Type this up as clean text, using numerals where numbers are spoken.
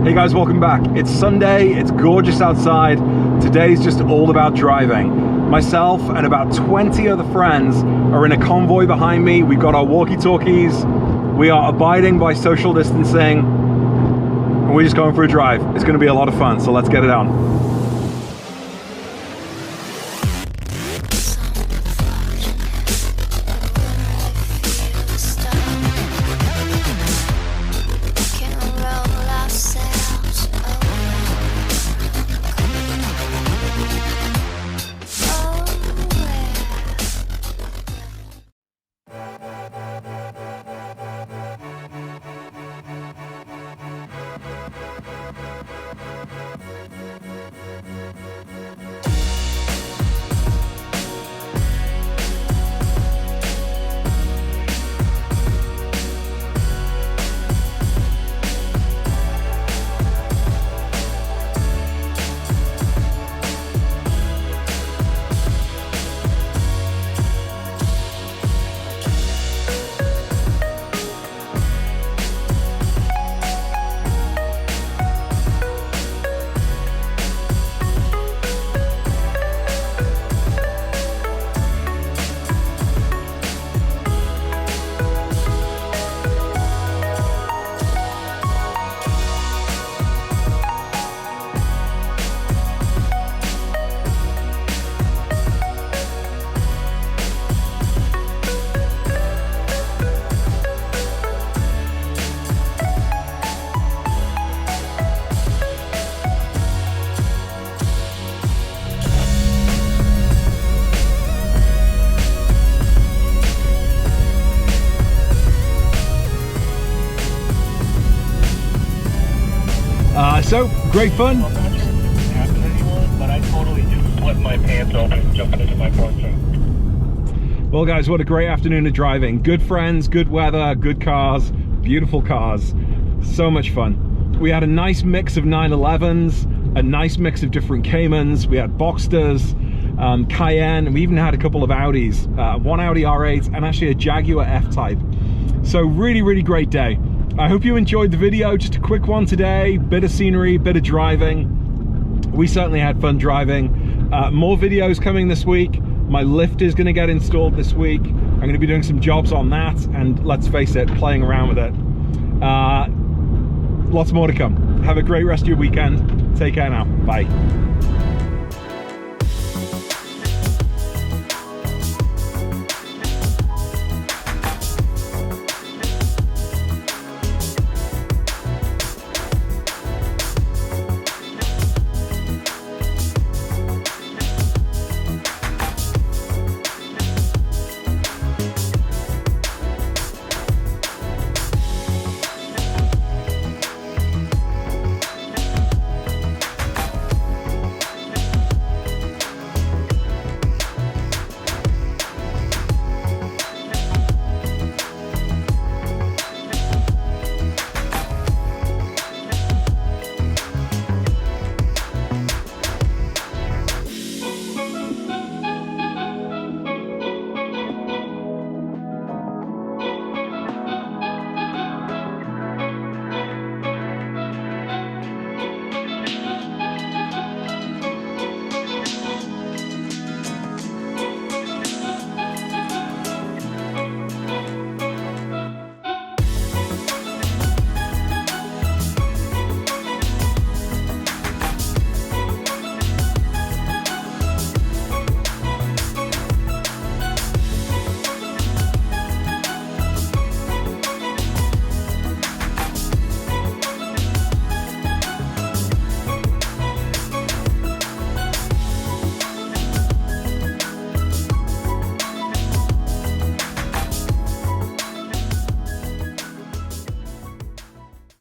Hey guys, welcome back. It's Sunday, it's gorgeous outside. Today's just all about driving. Myself and about 20 other friends are in a convoy behind me. We've got our walkie-talkies. We are abiding by social distancing. And we're just going for a drive. It's gonna be a lot of fun, so let's get it on. So, great fun. Well, that shouldn't happen to anyone, but I totally just flipped my pants open jumping into my Porsche. Well guys, what a great afternoon of driving. Good friends, good weather, good cars, beautiful cars. So much fun. We had a nice mix of 911s, a nice mix of different Caymans. We had Boxsters, Cayenne, and we even had a couple of Audis. One Audi R8 and actually a Jaguar F-Type. So really, really great day. I hope you enjoyed the video. Just a quick one today, bit of scenery, bit of driving. We certainly had fun driving. More videos coming this week. My lift is gonna get installed this week. I'm gonna be doing some jobs on that, and let's face it, playing around with it. Lots more to come. Have a great rest of your weekend. Take care now, bye.